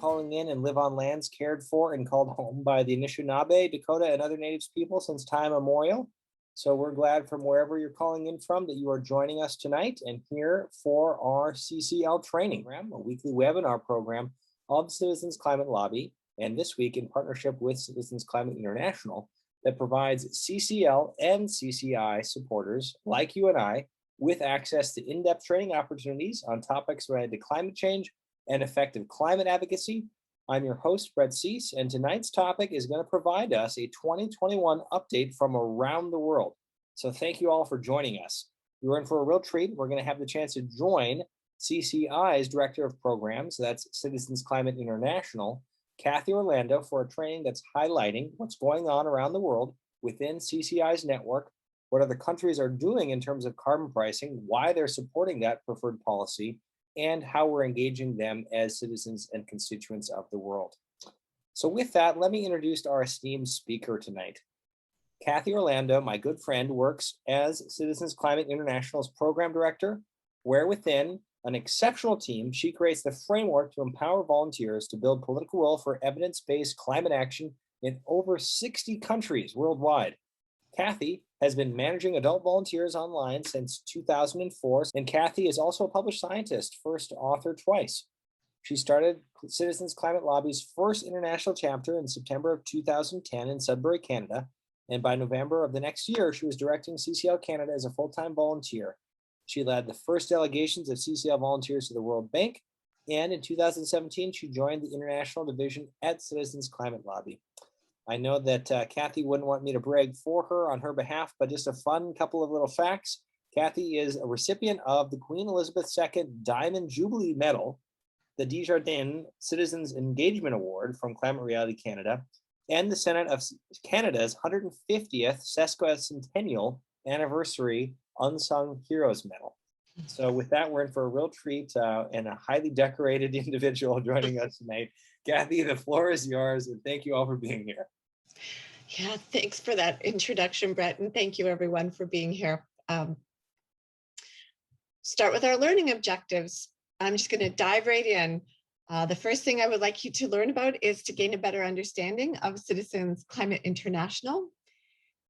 calling in and live on lands cared for and called home by the Anishinaabe, Dakota, and other Native people since time immemorial. So we're glad from wherever you're calling in from that you are joining us tonight and here for our CCL training program, a weekly webinar program of Citizens Climate Lobby, and this week in partnership with Citizens Climate International, that provides CCL and CCI supporters like you and I with access to in-depth training opportunities on topics related to climate change and effective climate advocacy. I'm your host, Brett Cease, and tonight's topic is going to provide us a 2021 update from around the world. So thank you all for joining us. You're in for a real treat. We're going to have the chance to join CCI's Director of Programs, that's Citizens Climate International, Cathy Orlando, for a training that's highlighting what's going on around the world within CCI's network, what other countries are doing in terms of carbon pricing, why they're supporting that preferred policy, and how we're engaging them as citizens and constituents of the world. So with that, let me introduce our esteemed speaker tonight. Cathy Orlando, my good friend, works as Citizens Climate International's Program Director, where within an exceptional team, she creates the framework to empower volunteers to build political will for evidence-based climate action in over 60 countries worldwide. Cathy has been managing adult volunteers online since 2004, and Cathy is also a published scientist, first author twice. She started Citizens Climate Lobby's first international chapter in September of 2010 in Sudbury, Canada, and by November of the next year, she was directing CCL Canada as a full-time volunteer. She led the first delegations of CCL volunteers to the World Bank, and in 2017, she joined the international division at Citizens Climate Lobby. I know that Cathy wouldn't want me to brag for her on her behalf, but just a fun couple of little facts. Cathy is a recipient of the Queen Elizabeth II Diamond Jubilee Medal, the Desjardins Citizens Engagement Award from Climate Reality Canada, and the Senate of Canada's 150th Sesquicentennial Anniversary Unsung Heroes Medal. So with that, we're in for a real treat and a highly decorated individual joining us tonight. Cathy, the floor is yours, and thank you all for being here. Yeah, thanks for that introduction, Brett, and thank you everyone for being here. Start with our learning objectives. I'm just going to dive right in. The first thing I would like you to learn about is to gain a better understanding of Citizens Climate International.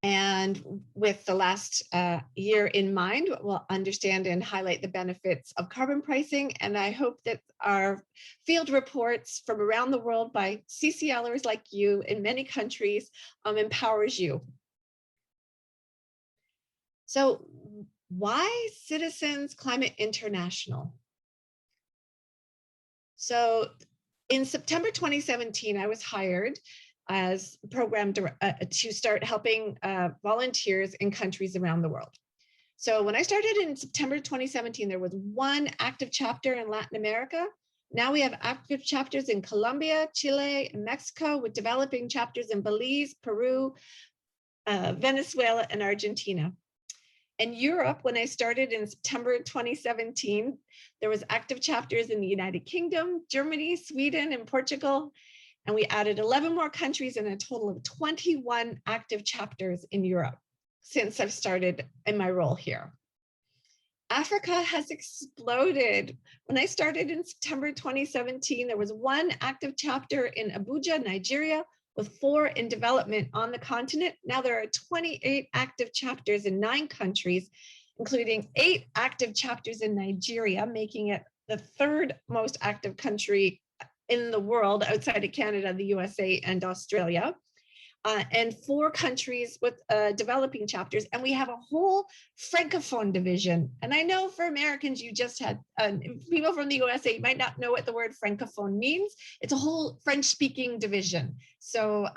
And with the last year in mind, we'll understand and highlight the benefits of carbon pricing. And I hope that our field reports from around the world by CCLers like you in many countries empowers you. So why Citizens Climate International? So in September 2017, I was hired as program to start helping volunteers in countries around the world. So when I started in September 2017, there was one active chapter in Latin America. Now we have active chapters in Colombia, Chile, and Mexico, with developing chapters in Belize, Peru, Venezuela, and Argentina. In Europe, when I started in September 2017, there was active chapters in the United Kingdom, Germany, Sweden, and Portugal. And we added 11 more countries and a total of 21 active chapters in Europe since I've started in my role here. Africa has exploded. When I started in September 2017, there was one active chapter in Abuja, Nigeria, with 4 in development on the continent. Now there are 28 active chapters in 9 countries, including 8 active chapters in Nigeria, making it the 3rd most active country in the world outside of Canada, the USA, and Australia, and 4 countries with developing chapters. And we have a whole Francophone division. And I know for Americans, you just had people from the USA might not know what the word Francophone means. It's a whole French-speaking division. So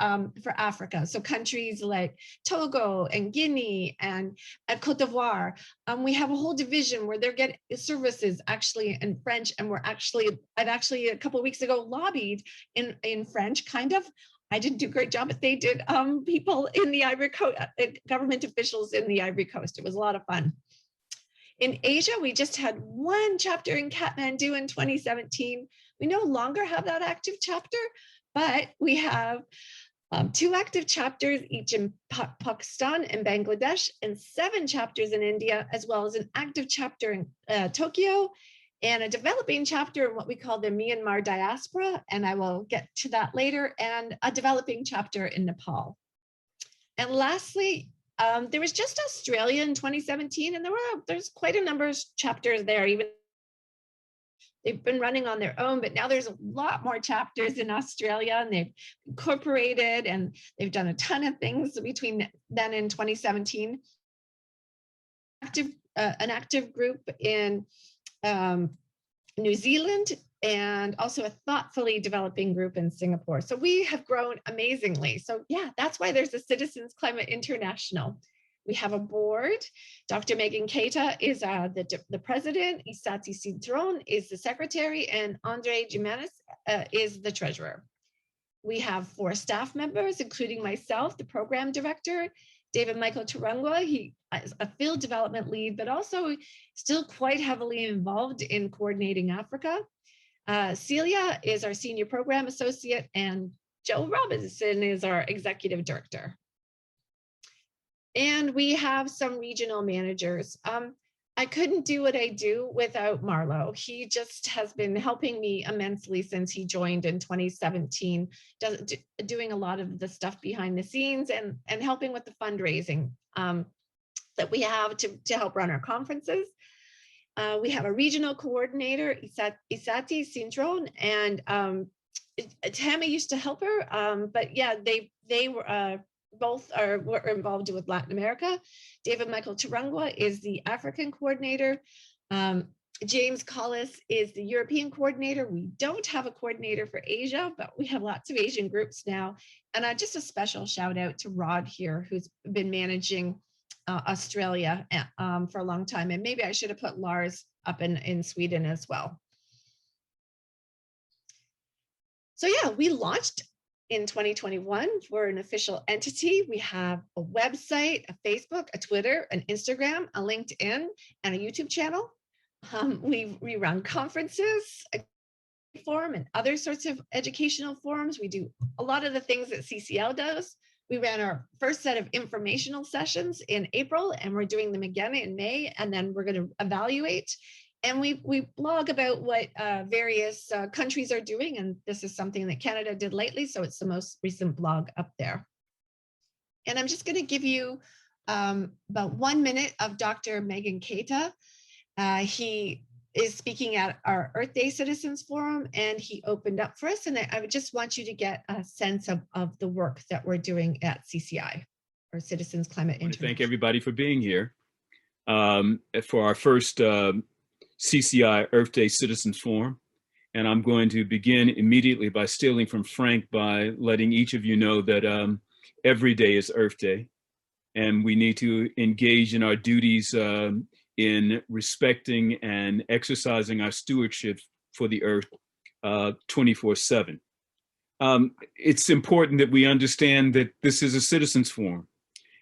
for Africa, so countries like Togo and Guinea and Cote d'Ivoire, we have a whole division where they're getting services actually in French. And I've actually a couple of weeks ago lobbied in French, kind of. I didn't do a great job, but they did. People in the Ivory Coast, government officials in the Ivory Coast. It was a lot of fun. In Asia, we just had one chapter in Kathmandu in 2017. We no longer have that active chapter, but we have 2 active chapters each in Pakistan and Bangladesh, and 7 chapters in India, as well as an active chapter in Tokyo, and a developing chapter in what we call the Myanmar diaspora, and I will get to that later, and a developing chapter in Nepal. And lastly, there was just Australia in 2017, and there's quite a number of chapters there. Even they've been running on their own, but now there's a lot more chapters in Australia, and they've incorporated, and they've done a ton of things between then and 2017. An active group in New Zealand, and also a thoughtfully developing group in Singapore. So we have grown amazingly. So yeah, that's why there's a Citizens Climate International. We have a board. Dr. Megan Keita is the president, Isati Cintron is the secretary, and Andre Jimenez is the treasurer. We have 4 staff members, including myself, the program director, David Michael Turangwa. He is a field development lead, but also still quite heavily involved in coordinating Africa. Celia is our senior program associate, and Joe Robinson is our executive director. And we have some regional managers. I couldn't do what I do without Marlo. He just has been helping me immensely since he joined in 2017, doing a lot of the stuff behind the scenes and helping with the fundraising that we have to help run our conferences. We have a regional coordinator, Isati Cintron, and Tammy used to help her, but yeah, they were both were involved with Latin America. David Michael Turangwa is the African coordinator. James Collis is the European coordinator. We don't have a coordinator for Asia, but we have lots of Asian groups now. And just a special shout out to Rod here, who's been managing Australia for a long time. And maybe I should have put Lars up in Sweden as well. So yeah, we launched in 2021. We're an official entity. We have a website, a Facebook, a Twitter, an Instagram, a LinkedIn, and a YouTube channel. We run conferences, a forum, and other sorts of educational forums. We do a lot of the things that CCL does. We ran our first set of informational sessions in April, and we're doing them again in May, and then we're going to evaluate. And we blog about what various countries are doing, and this is something that Canada did lately, so it's the most recent blog up there. And I'm just going to give you about 1 minute of Dr. Megan Keita. He is speaking at our Earth Day Citizens Forum, and he opened up for us, and I would just want you to get a sense of the work that we're doing at CCI, or Citizens Climate International. Thank everybody for being here for our first CCI Earth Day Citizens Forum. And I'm going to begin immediately by stealing from Frank by letting each of you know that every day is Earth Day, and we need to engage in our duties in respecting and exercising our stewardship for the earth 24/7. It's important that we understand that this is a citizens forum.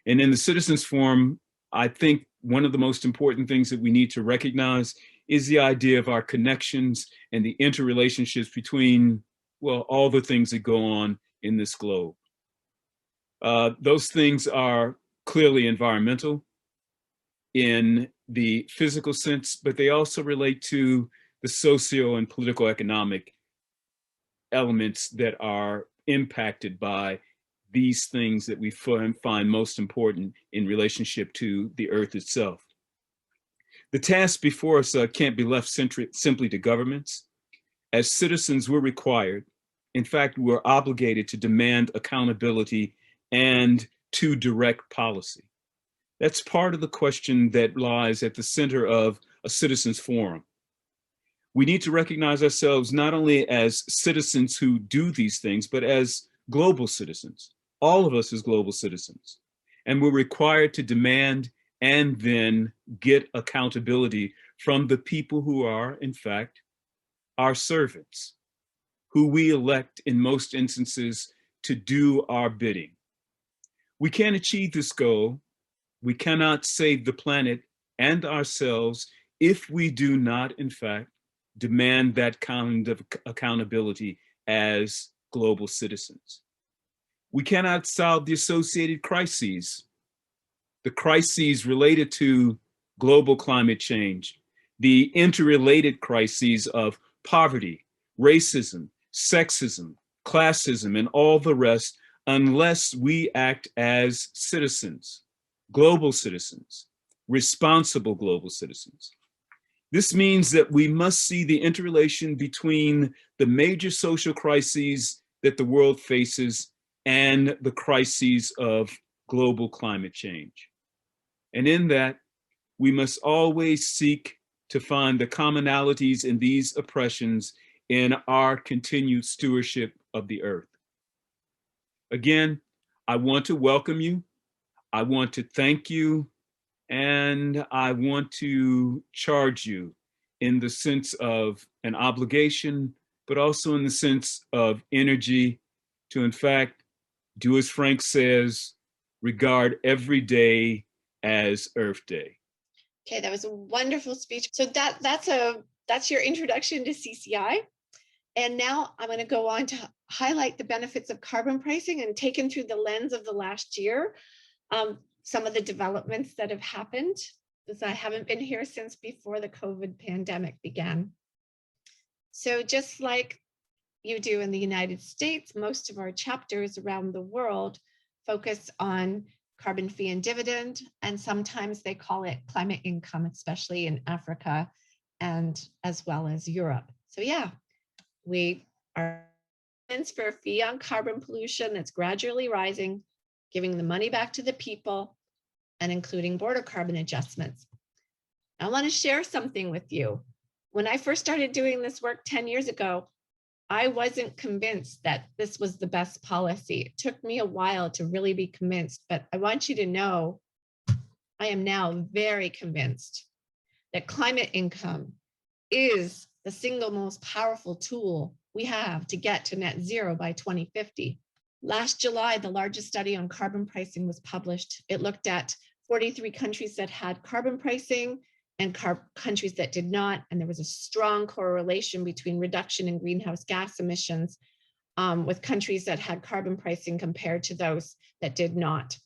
And in the citizens forum, I think one of the most important things that we need to recognize is the idea of our connections and the interrelationships between, well, all the things that go on in this globe. Those things are clearly environmental in the physical sense, but they also relate to the socio and political economic elements that are impacted by these things that we find most important in relationship to the earth itself. The task before us can't be left simply to governments. As citizens, we're required, in fact, we're obligated to demand accountability and to direct policy. That's part of the question that lies at the center of a citizens forum. We need to recognize ourselves not only as citizens who do these things, but as global citizens, all of us as global citizens. And we're required to demand and then get accountability from the people who are, in fact, our servants, who we elect in most instances to do our bidding. We can't achieve this goal. We cannot save the planet and ourselves if we do not, in fact, demand that kind of accountability as global citizens. We cannot solve the associated crises, the crises related to global climate change, the interrelated crises of poverty, racism, sexism, classism, and all the rest, unless we act as citizens, global citizens, responsible global citizens. This means that we must see the interrelation between the major social crises that the world faces and the crises of global climate change. And in that, we must always seek to find the commonalities in these oppressions in our continued stewardship of the earth. Again, I want to welcome you. I want to thank you. And I want to charge you in the sense of an obligation, but also in the sense of energy to, in fact, do as Frank says, regard every day as Earth Day. Okay, that was a wonderful speech. So that's your introduction to CCI. And now I'm going to go on to highlight the benefits of carbon pricing and taken through the lens of the last year. Some of the developments that have happened, because I haven't been here since before the COVID pandemic began. So just like you do in the United States, most of our chapters around the world focus on carbon fee and dividend, and sometimes they call it climate income, especially in Africa and as well as Europe. So yeah, we are for a fee on carbon pollution that's gradually rising, giving the money back to the people, and including border carbon adjustments. I want to share something with you. When I first started doing this work 10 years ago, I wasn't convinced that this was the best policy. It took me a while to really be convinced, but I want you to know I am now very convinced that climate income is the single most powerful tool we have to get to net zero by 2050. Last July, the largest study on carbon pricing was published. It looked at 43 countries that had carbon pricing and countries that did not. And there was a strong correlation between reduction in greenhouse gas emissions with countries that had carbon pricing compared to those that did not.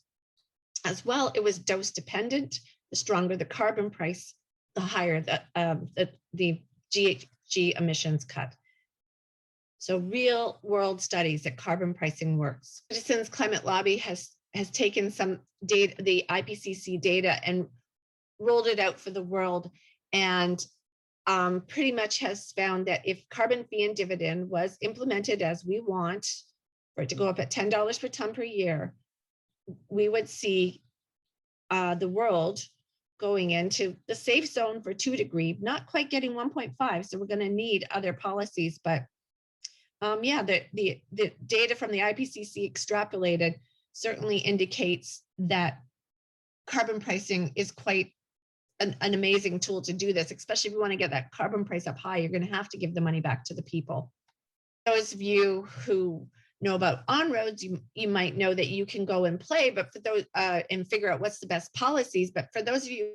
As well, it was dose dependent. The stronger the carbon price, the higher the GHG emissions cut. So real world studies that carbon pricing works. Citizens Climate Lobby has taken some data, the IPCC data, and rolled it out for the world, and pretty much has found that if carbon fee and dividend was implemented as we want, for it to go up at $10 per ton per year, we would see the world going into the safe zone for 2 degrees, not quite getting 1.5. So we're going to need other policies, but yeah, the data from the IPCC extrapolated certainly indicates that carbon pricing is quite an amazing tool to do this, especially if you want to get that carbon price up high. You're going to have to give the money back to the people. Those of you who know about On-Roads, you might know that you can go and play, but for those and figure out what's the best policies. But for those of you,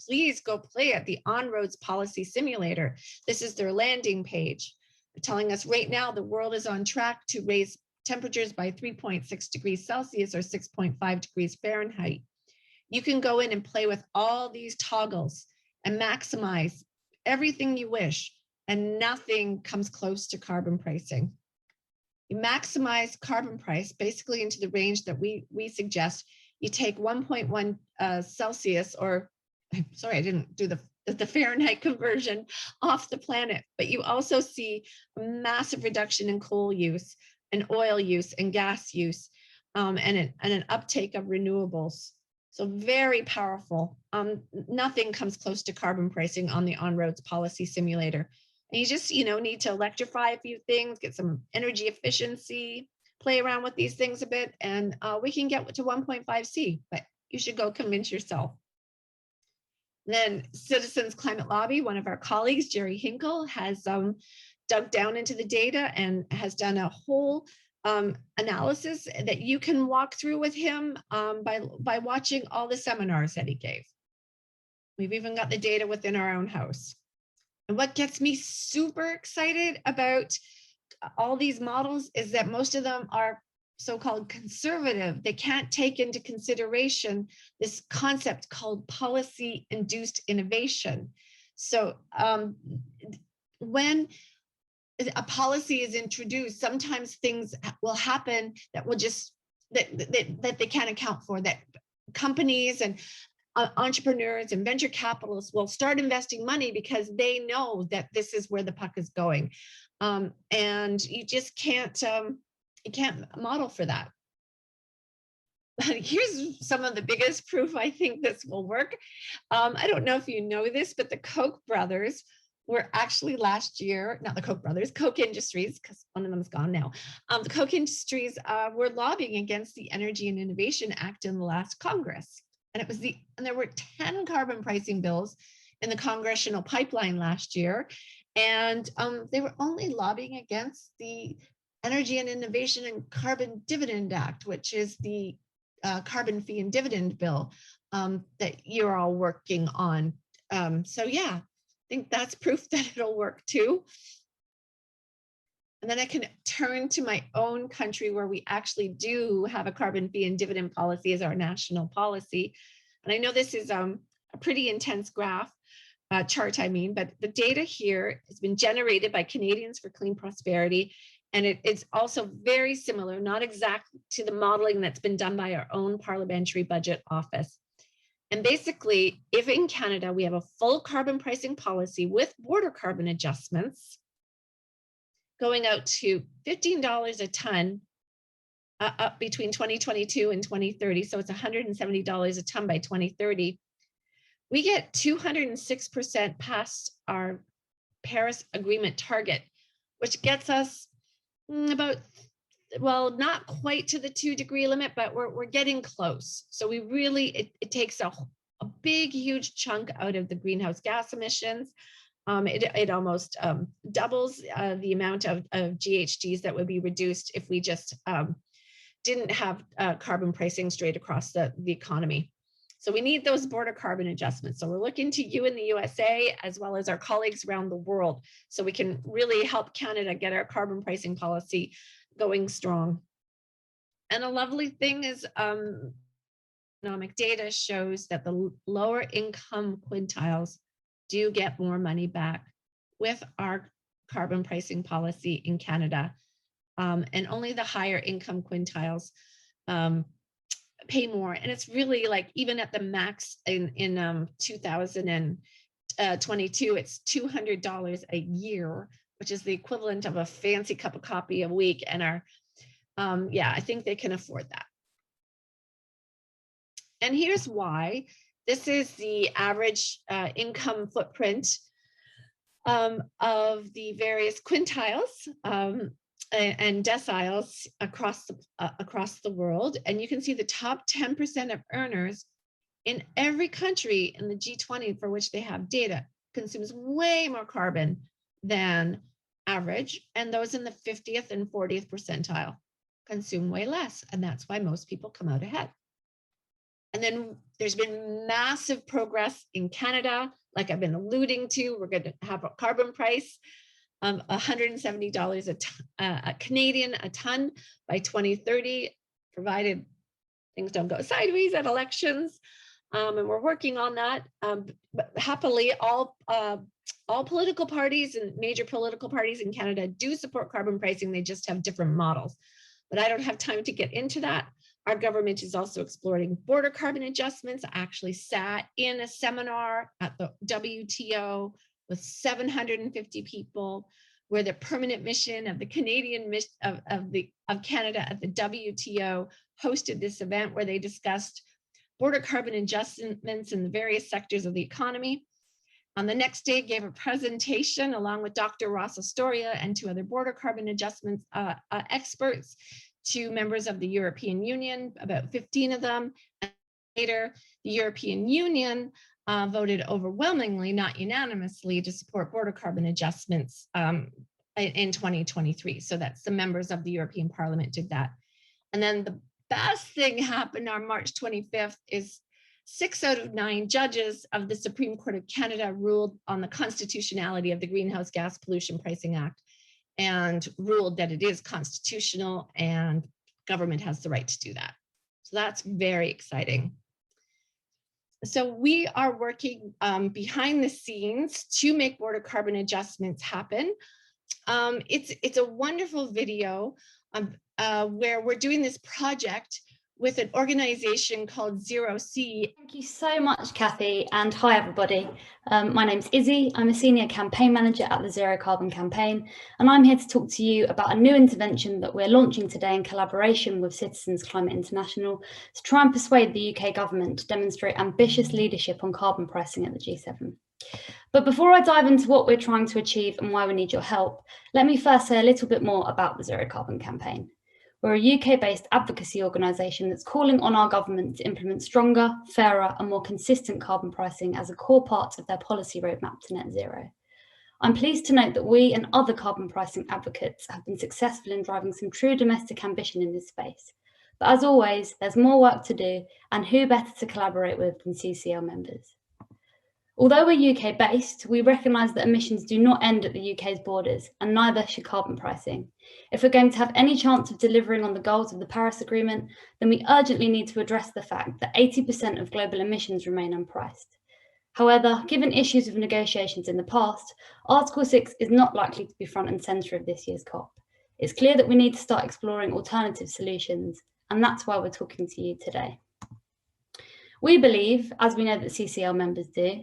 please go play at the On-Roads Policy Simulator. This is their landing page, telling us right now the world is on track to raise temperatures by 3.6 degrees Celsius or 6.5 degrees Fahrenheit. You can go in and play with all these toggles and maximize everything you wish, and nothing comes close to carbon pricing. You maximize carbon price basically into the range that we suggest. You take 1.1 Celsius, or sorry, I didn't do the Fahrenheit conversion, off the planet, but you also see a massive reduction in coal use and oil use and gas use, and an uptake of renewables. So very powerful. Nothing comes close to carbon pricing on the On-Roads Policy Simulator. And you just, need to electrify a few things, get some energy efficiency, play around with these things a bit, and we can get to 1.5C, but you should go convince yourself. Then Citizens Climate Lobby, one of our colleagues, Jerry Hinkle, has dug down into the data and has done a whole analysis that you can walk through with him by watching all the seminars that he gave. We've even got the data within our own house. And what gets me super excited about all these models is that most of them are so-called conservative. They can't take into consideration this concept called policy-induced innovation. So when a policy is introduced, sometimes things will happen that will just, that they can't account for, that companies and entrepreneurs and venture capitalists will start investing money because they know that this is where the puck is going. And you just can't model for that. But here's some of the biggest proof I think this will work. I don't know if you know this, but the Koch brothers were actually last year, not the Koch brothers, Koch Industries, because one of them is gone now. The Koch Industries were lobbying against the Energy and Innovation Act in the last Congress. And there were 10 carbon pricing bills in the congressional pipeline last year. And they were only lobbying against the Energy and Innovation and Carbon Dividend Act, which is the carbon fee and dividend bill that you're all working on. So yeah, I think that's proof that it'll work too. And then I can turn to my own country where we actually do have a carbon fee and dividend policy as our national policy. And I know this is a pretty intense graph, chart I mean, but the data here has been generated by Canadians for Clean Prosperity. And it's also very similar, not exact to the modeling that's been done by our own Parliamentary Budget Office. And basically, if in Canada we have a full carbon pricing policy with border carbon adjustments, going out to $15 a ton up between 2022 and 2030. So it's $170 a ton by 2030. We get 206% past our Paris Agreement target, which gets us about, well, not quite to the 2-degree limit, but we're getting close. So we really, it takes a big, huge chunk out of the greenhouse gas emissions. It almost doubles the amount of GHGs that would be reduced if we just didn't have carbon pricing straight across the economy. So we need those border carbon adjustments. So we're looking to you in the USA, as well as our colleagues around the world, so we can really help Canada get our carbon pricing policy going strong. And a lovely thing is economic data shows that the lower income quintiles do get more money back with our carbon pricing policy in Canada. And only the higher income quintiles pay more. And it's really like, even at the max in 2022, it's $200 a year, which is the equivalent of a fancy cup of coffee a week. And yeah, I think they can afford that. And here's why. This is the average income footprint of the various quintiles and deciles across the world. And you can see the top 10% of earners in every country in the G20 for which they have data consumes way more carbon than average. And those in the 50th and 40th percentile consume way less. And that's why most people come out ahead. And then there's been massive progress in Canada, like I've been alluding to. We're going to have a carbon price of $170 a Canadian a ton by 2030, provided things don't go sideways at elections. And we're working on that. But happily, all political parties and major political parties in Canada do support carbon pricing. They just have different models. But I don't have time to get into that. Our government is also exploring border carbon adjustments. I actually sat in a seminar at the WTO with 750 people, where the permanent mission of the Canadian mission of Canada at the WTO hosted this event where they discussed border carbon adjustments in the various sectors of the economy. On the next day, gave a presentation along with Dr. Ross Astoria and 2 other border carbon adjustments experts to members of the European Union, about 15 of them. And later, the European Union voted overwhelmingly, not unanimously, to support border carbon adjustments in 2023. So that's the members of the European Parliament did that. And then the best thing happened on March 25th is 6 out of 9 judges of the Supreme Court of Canada ruled on the constitutionality of the Greenhouse Gas Pollution Pricing Act, and ruled that it is constitutional and government has the right to do that. So that's very exciting. So we are working behind the scenes to make border carbon adjustments happen. It's a wonderful video where we're doing this project with an organization called Zero C. Thank you so much, Cathy, and hi everybody. My name's Izzy. I'm a senior campaign manager at the Zero Carbon campaign, and I'm here to talk to you about a new intervention that we're launching today in collaboration with Citizens Climate International to try and persuade the UK government to demonstrate ambitious leadership on carbon pricing at the G7. But before I dive into what we're trying to achieve and why we need your help, let me first say a little bit more about the Zero Carbon campaign. We're a UK-based advocacy organisation that's calling on our government to implement stronger, fairer and more consistent carbon pricing as a core part of their policy roadmap to net zero. I'm pleased to note that we and other carbon pricing advocates have been successful in driving some true domestic ambition in this space. But as always, there's more work to do, and who better to collaborate with than CCL members? Although we're UK-based, we recognise that emissions do not end at the UK's borders, and neither should carbon pricing. If we're going to have any chance of delivering on the goals of the Paris Agreement, then we urgently need to address the fact that 80% of global emissions remain unpriced. However, given issues of negotiations in the past, Article 6 is not likely to be front and centre of this year's COP. It's clear that we need to start exploring alternative solutions, and that's why we're talking to you today. We believe, as we know that CCL members do,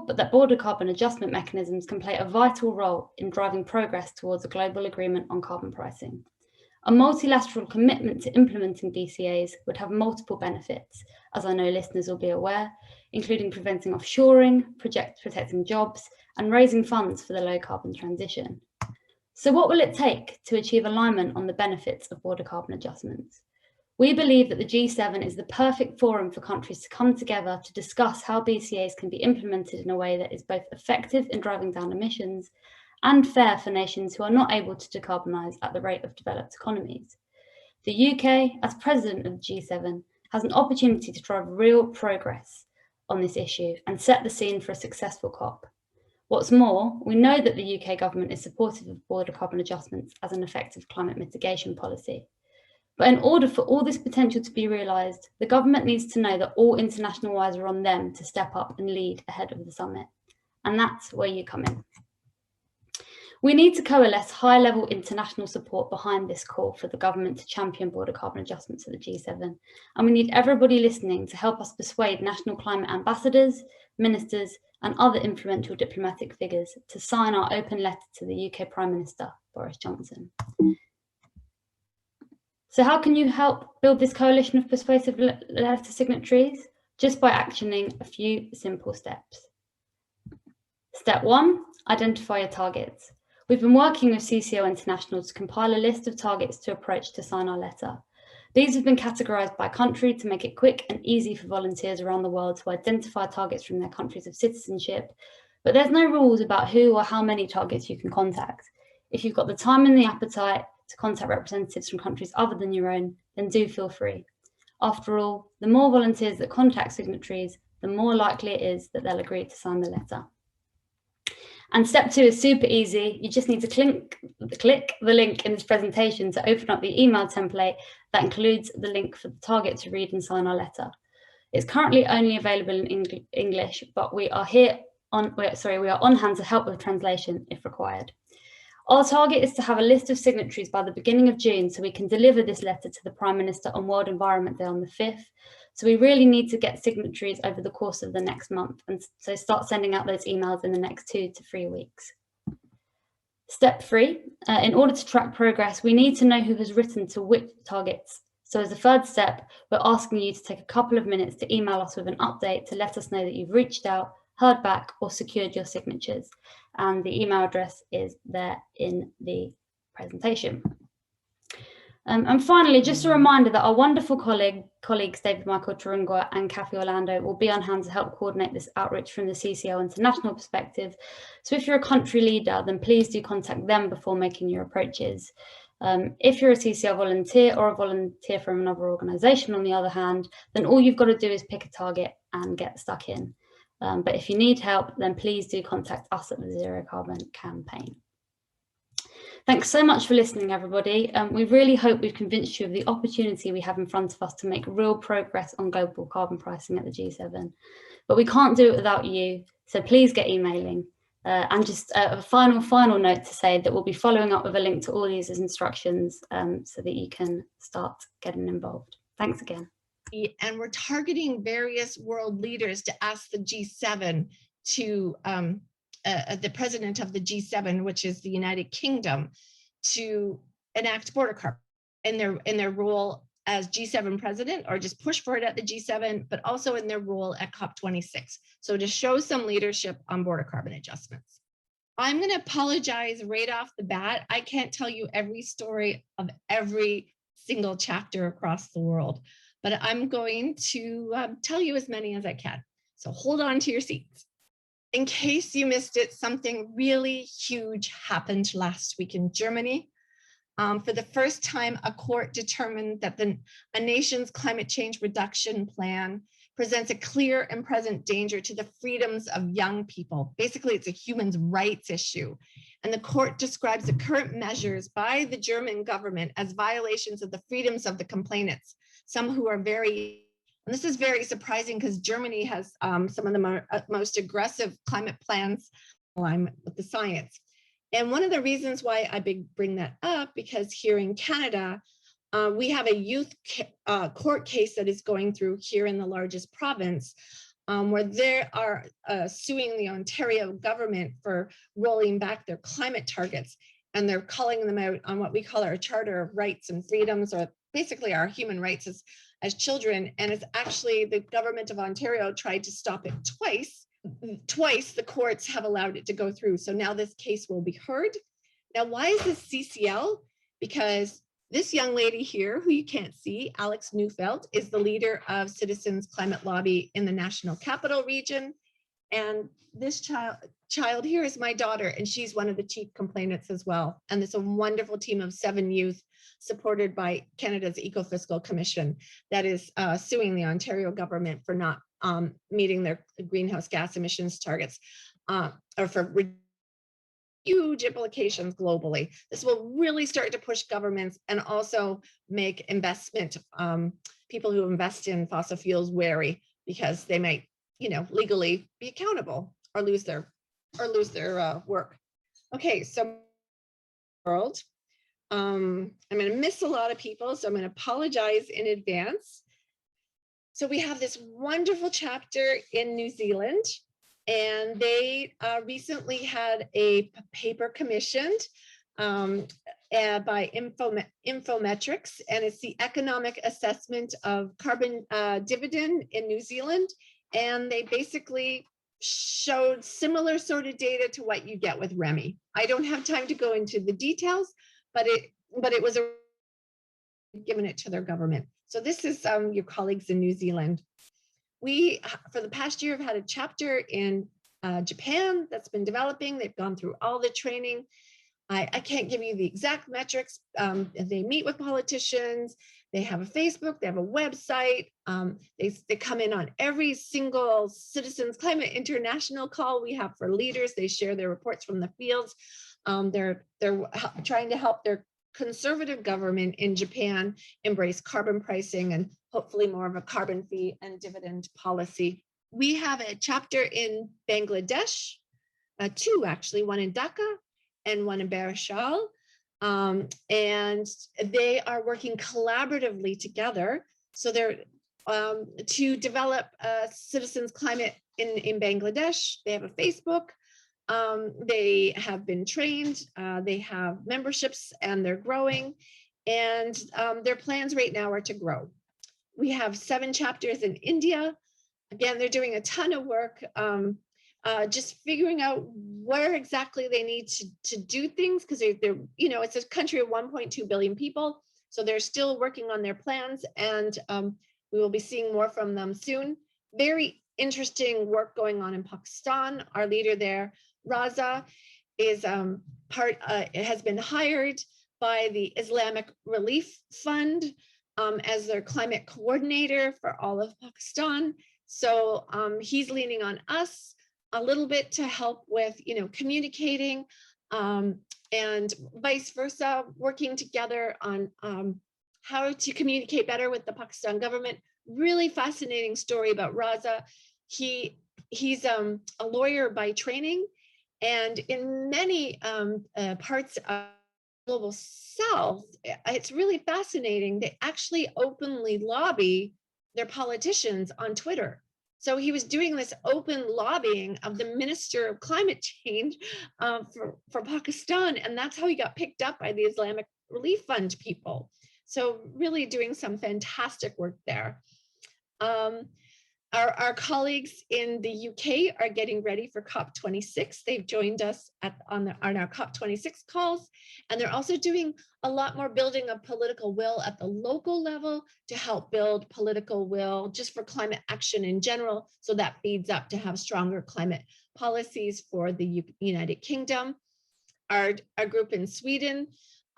that border carbon adjustment mechanisms can play a vital role in driving progress towards a global agreement on carbon pricing. A multilateral commitment to implementing BCAs would have multiple benefits, as I know listeners will be aware, including preventing offshoring, protecting jobs, and raising funds for the low carbon transition. So what will it take to achieve alignment on the benefits of border carbon adjustments? We believe that the G7 is the perfect forum for countries to come together to discuss how BCAs can be implemented in a way that is both effective in driving down emissions and fair for nations who are not able to decarbonise at the rate of developed economies. The UK, as president of the G7, has an opportunity to drive real progress on this issue and set the scene for a successful COP. What's more, we know that the UK government is supportive of border carbon adjustments as an effective climate mitigation policy. But in order for all this potential to be realised, the government needs to know that all international eyes are on them to step up and lead ahead of the summit. And that's where you come in. We need to coalesce high-level international support behind this call for the government to champion border carbon adjustments at the G7. And we need everybody listening to help us persuade national climate ambassadors, ministers, and other influential diplomatic figures to sign our open letter to the UK Prime Minister, Boris Johnson. So how can you help build this coalition of persuasive letter signatories? Just by actioning a few simple steps. Step 1, identify your targets. We've been working with CCL International to compile a list of targets to approach to sign our letter. These have been categorised by country to make it quick and easy for volunteers around the world to identify targets from their countries of citizenship, but there's no rules about who or how many targets you can contact. If you've got the time and the appetite to contact representatives from countries other than your own, then do feel free. After all, the more volunteers that contact signatories, the more likely it is that they'll agree to sign the letter. And step 2 is super easy. You just need to click the link in this presentation to open up the email template that includes the link for the target to read and sign our letter. It's currently only available in English, but we are on hand to help with translation if required. Our target is to have a list of signatories by the beginning of June so we can deliver this letter to the Prime Minister on World Environment Day on the 5th. So we really need to get signatories over the course of the next month, and so start sending out those emails in the next 2 to 3 weeks. Step 3, in order to track progress, we need to know who has written to which targets. So as a third step, we're asking you to take a couple of minutes to email us with an update to let us know that you've reached out, heard back, or secured your signatures. And the email address is there in the presentation. And finally, just a reminder that our wonderful colleagues David Michael Turungwa and Cathy Orlando will be on hand to help coordinate this outreach from the CCL international perspective. So if you're a country leader, then please do contact them before making your approaches. If you're a CCL volunteer or a volunteer from another organisation, on the other hand, then all you've got to do is pick a target and get stuck in. But if you need help, then please do contact us at the Zero Carbon campaign. Thanks so much for listening, everybody. We really hope we've convinced you of the opportunity we have in front of us to make real progress on global carbon pricing at the G7. But we can't do it without you, so please get emailing. And just a final note to say that we'll be following up with a link to all these instructions so that you can start getting involved. Thanks again. And we're targeting various world leaders to ask the G7 to, the president of the G7, which is the United Kingdom, to enact border carbon in their role as G7 president, or just push for it at the G7, but also in their role at COP26. So to show some leadership on border carbon adjustments. I'm going to apologize right off the bat. I can't tell you every story of every single chapter across the world, but I'm going to tell you as many as I can. So hold on to your seats. In case you missed it, something really huge happened last week in Germany. For the first time, a court determined that a nation's climate change reduction plan presents a clear and present danger to the freedoms of young people. Basically, it's a human rights issue. And the court describes the current measures by the German government as violations of the freedoms of the complainants, some who are very, and this is very surprising because Germany has some of the most aggressive climate plans aligned with the science. And one of the reasons why I bring that up, because here in Canada, we have a youth court case that is going through here in the largest province, where they are suing the Ontario government for rolling back their climate targets. And they're calling them out on what we call our Charter of Rights and Freedoms, or basically our human rights as children. And it's actually the government of Ontario tried to stop it twice. Twice the courts have allowed it to go through. So now this case will be heard. Now, why is this CCL? Because this young lady here, who you can't see, Alex Neufeld, is the leader of Citizens Climate Lobby in the National Capital Region. And this child here is my daughter, and she's one of the chief complainants as well. And there's a wonderful team of 7 youth supported by Canada's Ecofiscal Commission that is suing the Ontario government for not meeting their greenhouse gas emissions targets, or for huge implications globally. This will really start to push governments and also make investment, people who invest in fossil fuels wary, because they might, legally be accountable or lose their work. Okay, so world, I'm going to miss a lot of people, so I'm going to apologize in advance. So we have this wonderful chapter in New Zealand, and they recently had a paper commissioned by Infometrics, and it's the economic assessment of carbon dividend in New Zealand. And they basically showed similar sort of data to what you get with REMI. I don't have time to go into the details, but it was given it to their government. So this is your colleagues in New Zealand. We, for the past year, have had a chapter in Japan that's been developing. They've gone through all the training. I can't give you the exact metrics. They meet with politicians. They have a Facebook. They have a website. They come in on every single Citizens Climate International call we have for leaders. They share their reports from the fields. They're trying to help their conservative government in Japan embrace carbon pricing and hopefully more of a carbon fee and dividend policy. We have a chapter in Bangladesh, 2 actually, one in Dhaka and one in Barishal. And they are working collaboratively together. So they're to develop citizens climate in Bangladesh. They have a Facebook. They have been trained, they have memberships, and they're growing, and their plans right now are to grow. We have 7 chapters in India. Again, they're doing a ton of work, just figuring out where exactly they need to do things, because they're, it's a country of 1.2 billion people, so they're still working on their plans, and we will be seeing more from them soon. Very interesting work going on in Pakistan. Our leader there, Raza, is has been hired by the Islamic Relief Fund as their climate coordinator for all of Pakistan. So he's leaning on us a little bit to help with, communicating and vice versa, working together on how to communicate better with the Pakistan government. Really fascinating story about Raza. He's a lawyer by training, and in many parts of global South, it's really fascinating. They actually openly lobby their politicians on Twitter. So he was doing this open lobbying of the Minister of Climate Change for Pakistan, and that's how he got picked up by the Islamic Relief Fund people. So really doing some fantastic work there. Our colleagues in the UK are getting ready for COP26. They've joined us on our COP26 calls, and they're also doing a lot more building of political will at the local level to help build political will just for climate action in general. So that feeds up to have stronger climate policies for the United Kingdom. Our group in Sweden,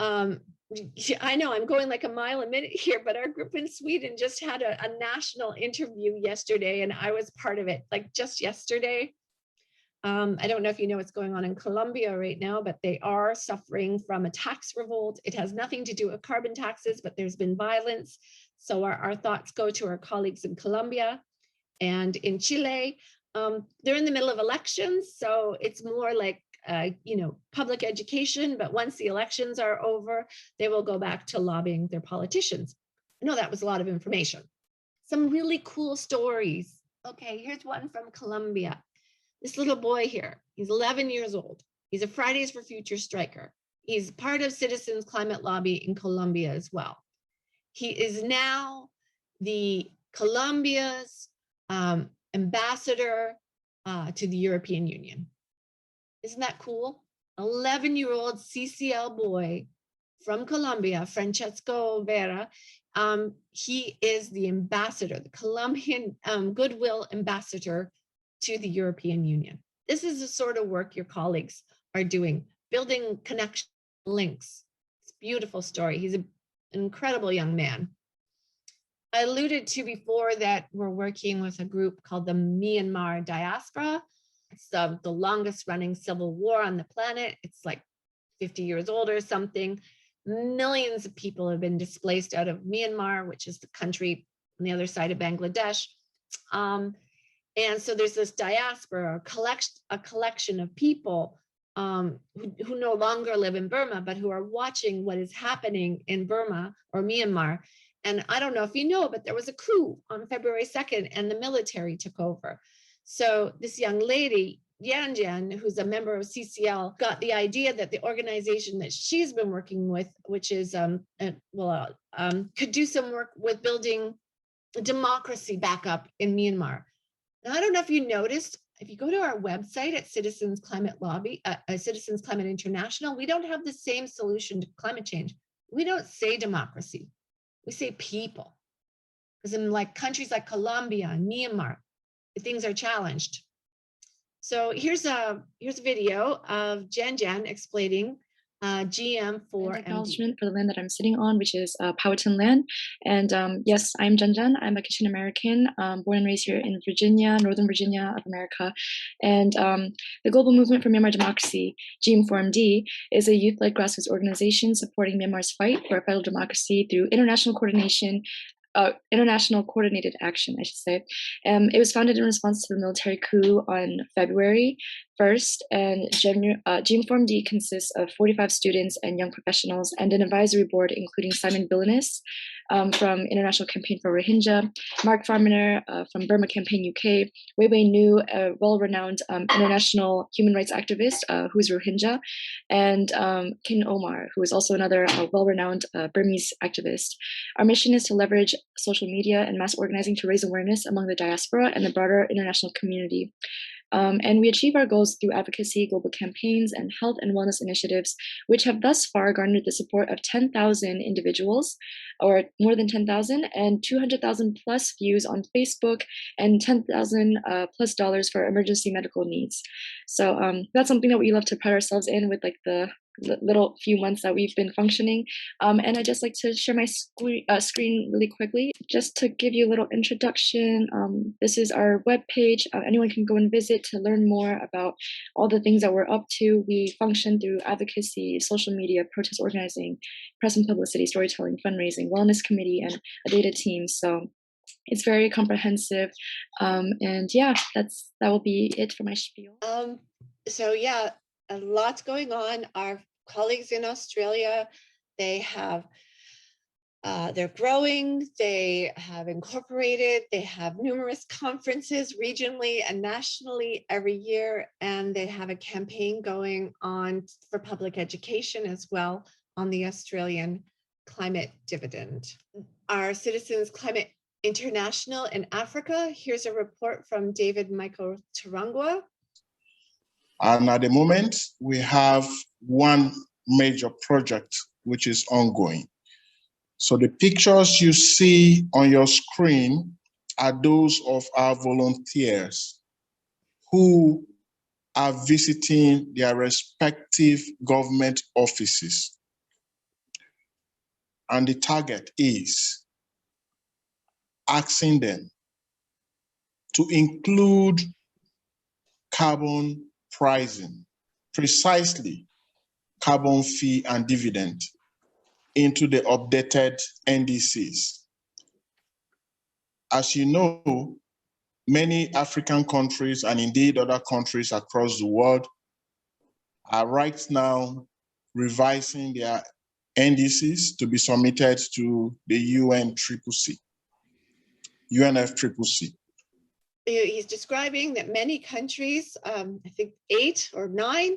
I know I'm going like a mile a minute here, but our group in Sweden just had a national interview yesterday, and I was part of it, like just yesterday. I don't know if you know what's going on in Colombia right now, but they are suffering from a tax revolt. It has nothing to do with carbon taxes, but there's been violence. So our thoughts go to our colleagues in Colombia and in Chile. They're in the middle of elections, so it's more like public education, but once the elections are over, they will go back to lobbying their politicians. I know that was a lot of information. Some really cool stories. Okay, here's one from Colombia. This little boy here, he's 11 years old. He's a Fridays for Future striker. He's part of Citizens Climate Lobby in Colombia as well. He is now the Colombia's ambassador to the European Union. Isn't that cool? 11-year-old CCL boy from Colombia, Francesco Vera. He is the ambassador, the Colombian goodwill ambassador to the European Union. This is the sort of work your colleagues are doing, building connection links. It's a beautiful story. He's an incredible young man. I alluded to before that we're working with a group called the Myanmar Diaspora. It's the longest running civil war on the planet. It's like 50 years old or something. Millions of people have been displaced out of Myanmar, which is the country on the other side of Bangladesh. And so there's this diaspora, a collection of people who no longer live in Burma, but who are watching what is happening in Burma or Myanmar. And I don't know if you know, but there was a coup on February 2nd and the military took over. So this young lady, Yan, who's a member of CCL, got the idea that the organization that she's been working with, which is, could do some work with building democracy back up in Myanmar. Now, I don't know if you noticed, if you go to our website at Citizens Climate Lobby, Citizens Climate International, we don't have the same solution to climate change. We don't say democracy, we say people. Because in like countries like Colombia and Myanmar, things are challenged. So here's a video of Jan explaining GM for acknowledgement for the land that I'm sitting on, which is Powhatan land. And yes, I'm Jan. I'm a Kitchen American, born and raised here in Virginia, Northern Virginia of America. And the Global Movement for Myanmar Democracy, GM4MD, is a youth-led grassroots organization supporting Myanmar's fight for a federal democracy through international coordinated action, I should say. It was founded in response to the military coup on February 1st, and GM4MD consists of 45 students and young professionals and an advisory board including Simon Bilinis from International Campaign for Rohingya, Mark Farmaner from Burma Campaign UK, Weiwei Nu, a well-renowned international human rights activist who's Rohingya, and Kin Omar, who is also another well-renowned Burmese activist. Our mission is to leverage social media and mass organizing to raise awareness among the diaspora and the broader international community. And we achieve our goals through advocacy, global campaigns, and health and wellness initiatives, which have thus far garnered the support of 10,000 individuals, or more than 10,000, and 200,000 plus views on Facebook, and $10,000 plus dollars for emergency medical needs. So that's something that we love to pride ourselves in, with like the little few months that we've been functioning. And I'd just like to share my screen really quickly, just to give you a little introduction. This is our webpage. Anyone can go and visit to learn more about all the things that we're up to. We function through advocacy, social media, protest organizing, press and publicity, storytelling, fundraising, wellness committee, and a data team. So it's very comprehensive. And yeah, that will be it for my spiel. So yeah, a lot's going on. Our colleagues in Australia, they have, they're growing, they have incorporated, they have numerous conferences regionally and nationally every year, and they have a campaign going on for public education as well on the Australian climate dividend. Our Citizens Climate International in Africa, here's a report from David Michael Tarangwa. And at the moment, we have one major project which is ongoing. So the pictures you see on your screen are those of our volunteers who are visiting their respective government offices. And the target is asking them to include carbon pricing, precisely carbon fee and dividend, into the updated NDCs. As you know, many African countries and indeed other countries across the world are right now revising their NDCs to be submitted to the UNFCCC. He's describing that many countries, I think 8 or 9,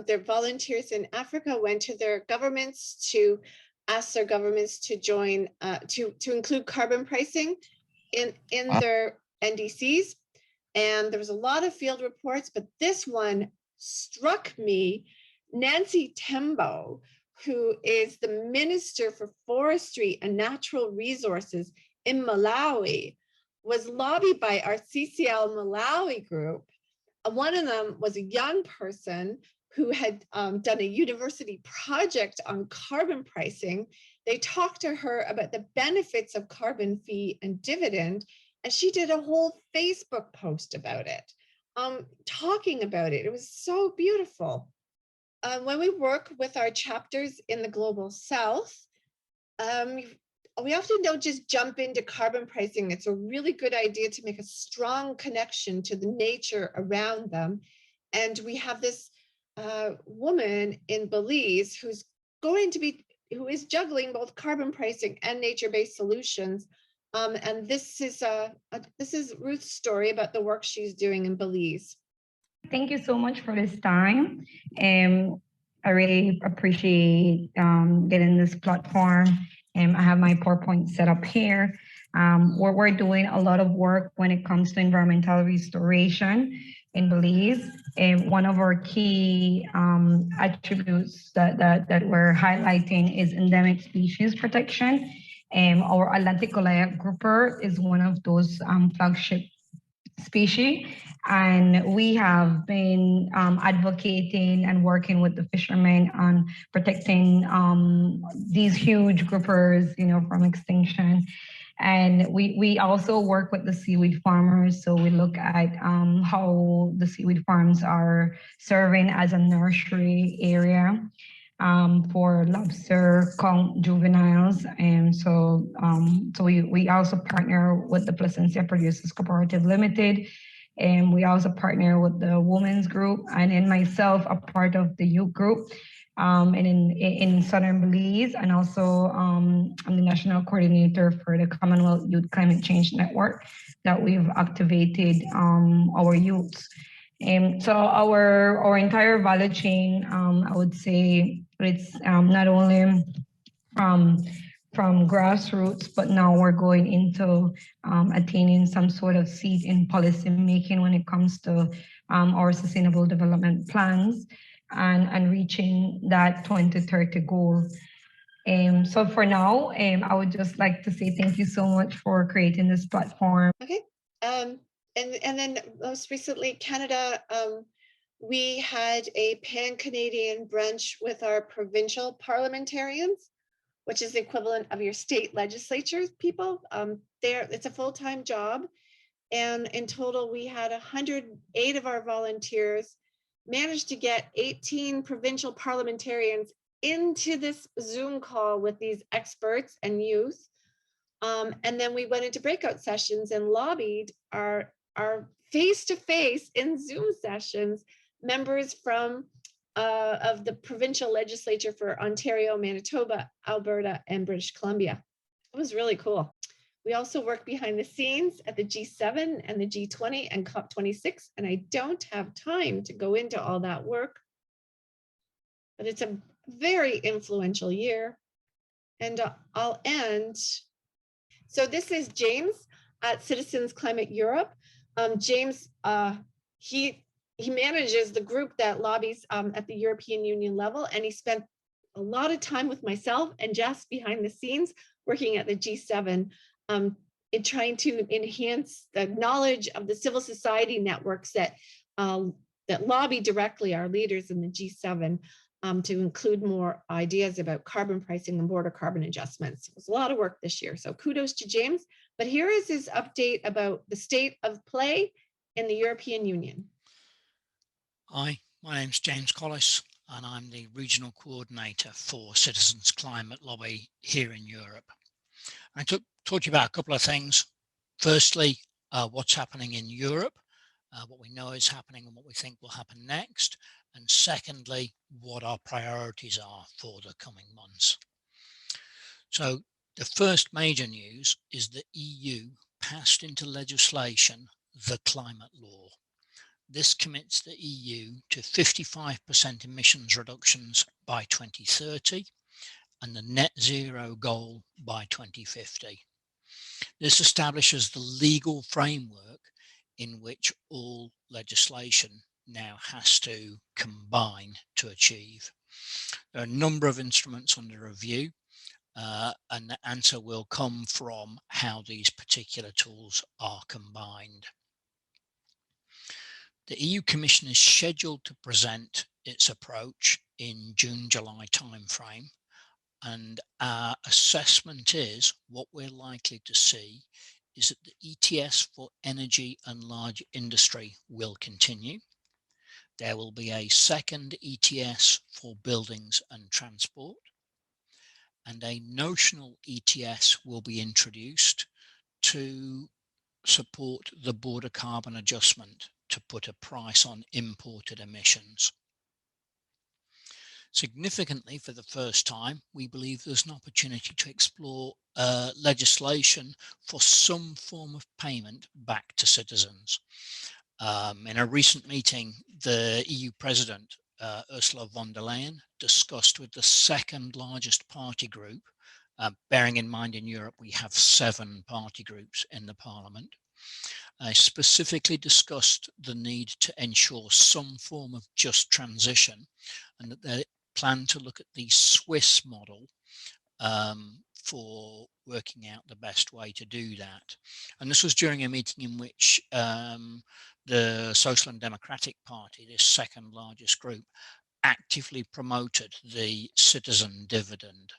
their volunteers in Africa went to their governments to ask their governments to join, to include carbon pricing in their NDCs. And there was a lot of field reports, but this one struck me. Nancy Tembo, who is the Minister for Forestry and Natural Resources in Malawi, was lobbied by our CCL Malawi group. One of them was a young person who had done a university project on carbon pricing. They talked to her about the benefits of carbon fee and dividend, and she did a whole Facebook post about it, talking about it. It was so beautiful. When we work with our chapters in the Global South, we often don't just jump into carbon pricing. It's a really good idea to make a strong connection to the nature around them. And we have this woman in Belize who is juggling both carbon pricing and nature-based solutions. And this is Ruth's story about the work she's doing in Belize. Thank you so much for this time. I really appreciate getting this platform. I have my PowerPoint set up here, where we're doing a lot of work when it comes to environmental restoration in Belize. And one of our key attributes that we're highlighting is endemic species protection. Our Atlantic Goliath grouper is one of those flagship species. And we have been advocating and working with the fishermen on protecting these huge groupers, from extinction. And we also work with the seaweed farmers. So we look at how the seaweed farms are serving as a nursery area for lobster juveniles. And so we also partner with the Placencia Producers Cooperative Limited. And we also partner with the women's group, and in myself, a part of the youth group, and in Southern Belize, and also I'm the national coordinator for the Commonwealth Youth Climate Change Network that we've activated our youths. And so our entire value chain, I would say it's not only from grassroots, but now we're going into attaining some sort of seat in policy making when it comes to our sustainable development plans and reaching that 2030 goal. So for now, I would just like to say thank you so much for creating this platform. Okay, and then most recently, Canada we had a pan-Canadian brunch with our provincial parliamentarians, which is the equivalent of your state legislatures people. It's a full-time job. And in total, we had 108 of our volunteers managed to get 18 provincial parliamentarians into this Zoom call with these experts and youth. And then we went into breakout sessions and lobbied our face-to-face in Zoom sessions members from of the provincial legislature for Ontario, Manitoba, Alberta, and British Columbia. It was really cool. We also work behind the scenes at the G7 and the G20 and COP26, and I don't have time to go into all that work, but it's a very influential year. And I'll end. So this is James at Citizens Climate Europe. James, he manages the group that lobbies at the European Union level, and he spent a lot of time with myself and Jess behind the scenes working at the G7 in trying to enhance the knowledge of the civil society networks that lobby directly our leaders in the G7 to include more ideas about carbon pricing and border carbon adjustments. It was a lot of work this year, so kudos to James. But here is his update about the state of play in the European Union. Hi, my name's James Collis, and I'm the Regional Coordinator for Citizens Climate Lobby here in Europe. I talk to you about a couple of things. Firstly, what's happening in Europe, what we know is happening and what we think will happen next. And secondly, what our priorities are for the coming months. So the first major news is the EU passed into legislation the climate law. This commits the EU to 55% emissions reductions by 2030 and the net zero goal by 2050. This establishes the legal framework in which all legislation now has to combine to achieve. There are a number of instruments under review, and the answer will come from how these particular tools are combined. The EU Commission is scheduled to present its approach in June-July timeframe, and our assessment is what we're likely to see is that the ETS for energy and large industry will continue. There will be a second ETS for buildings and transport, and a notional ETS will be introduced to support the border carbon adjustment to put a price on imported emissions. Significantly, for the first time, we believe there's an opportunity to explore legislation for some form of payment back to citizens. In a recent meeting, the EU President, Ursula von der Leyen, discussed with the second largest party group, bearing in mind in Europe we have 7 party groups in the Parliament. I specifically discussed the need to ensure some form of just transition, and that they plan to look at the Swiss model for working out the best way to do that. And this was during a meeting in which the Social and Democratic Party, this second largest group, actively promoted the citizen dividend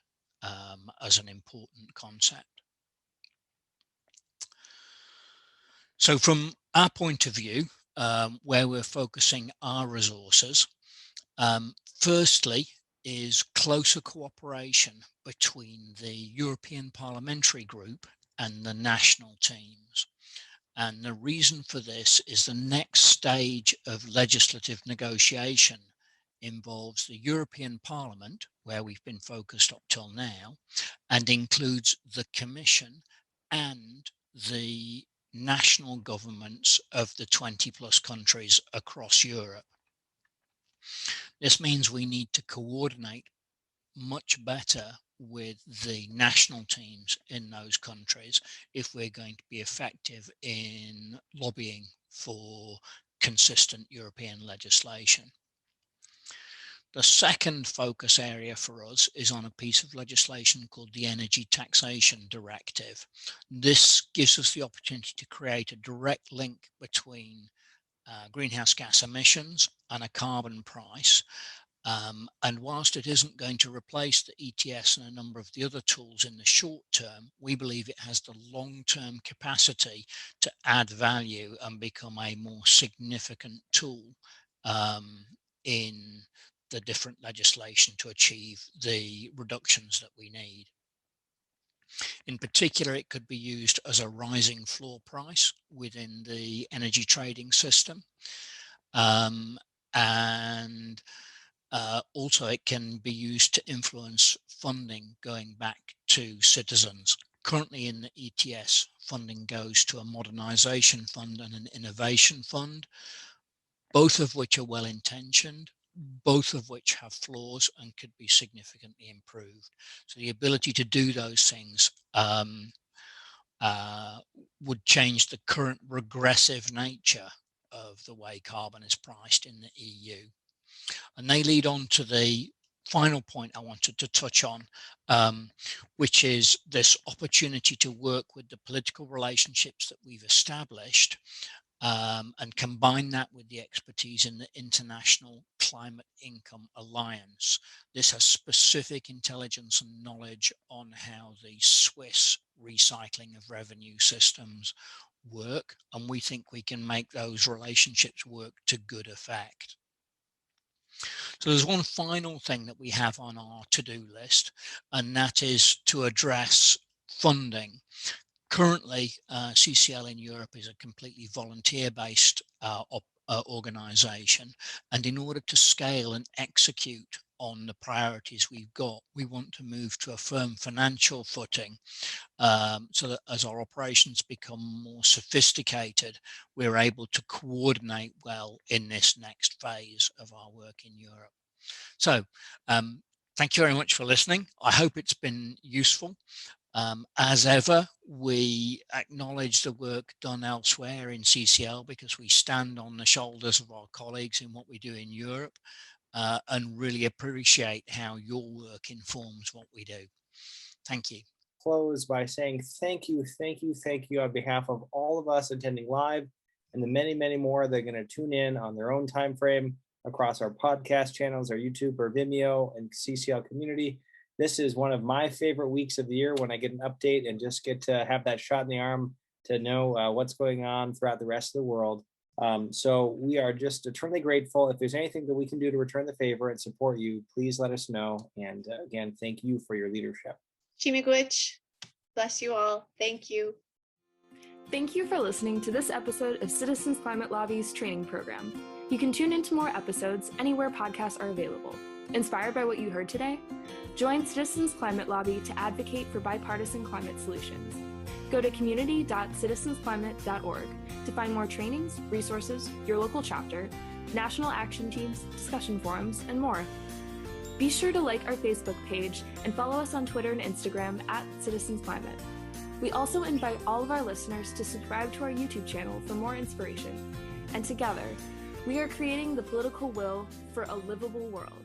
as an important concept. So from our point of view, where we're focusing our resources, firstly is closer cooperation between the European Parliamentary Group and the national teams. And the reason for this is the next stage of legislative negotiation involves the European Parliament, where we've been focused up till now, and includes the Commission and the national governments of the 20+ countries across Europe. This means we need to coordinate much better with the national teams in those countries if we're going to be effective in lobbying for consistent European legislation. The second focus area for us is on a piece of legislation called the Energy Taxation Directive. This gives us the opportunity to create a direct link between greenhouse gas emissions and a carbon price. And whilst it isn't going to replace the ETS and a number of the other tools in the short term, we believe it has the long-term capacity to add value and become a more significant tool in the different legislation to achieve the reductions that we need. In particular, it could be used as a rising floor price within the energy trading system. Also, it can be used to influence funding going back to citizens. Currently in the ETS, funding goes to a modernisation fund and an innovation fund, both of which are well-intentioned, both of which have flaws and could be significantly improved. So the ability to do those things would change the current regressive nature of the way carbon is priced in the EU. And they lead on to the final point I wanted to touch on, which is this opportunity to work with the political relationships that we've established and combine that with the expertise in the International Climate Income Alliance. This has specific intelligence and knowledge on how the Swiss recycling of revenue systems work, and we think we can make those relationships work to good effect. So there's one final thing that we have on our to-do list, and that is to address funding. Currently, CCL in Europe is a completely volunteer-based organisation, and in order to scale and execute on the priorities we've got, we want to move to a firm financial footing so that as our operations become more sophisticated, we're able to coordinate well in this next phase of our work in Europe. So thank you very much for listening. I hope it's been useful. As ever, we acknowledge the work done elsewhere in CCL because we stand on the shoulders of our colleagues in what we do in Europe and really appreciate how your work informs what we do. Thank you. Close by saying thank you on behalf of all of us attending live and the many, many more that are going to tune in on their own time frame across our podcast channels, our YouTube or Vimeo and CCL community. This is one of my favorite weeks of the year when I get an update and just get to have that shot in the arm to know what's going on throughout the rest of the world. So we are just eternally grateful. If there's anything that we can do to return the favor and support you, please let us know. And again, thank you for your leadership. Chimigwich, bless you all. Thank you. Thank you for listening to this episode of Citizens Climate Lobby's training program. You can tune into more episodes anywhere podcasts are available. Inspired by what you heard today? Join Citizens Climate Lobby to advocate for bipartisan climate solutions. Go to community.citizensclimate.org to find more trainings, resources, your local chapter, national action teams, discussion forums, and more. Be sure to like our Facebook page and follow us on Twitter and Instagram @CitizensClimate. We also invite all of our listeners to subscribe to our YouTube channel for more inspiration. And together, we are creating the political will for a livable world.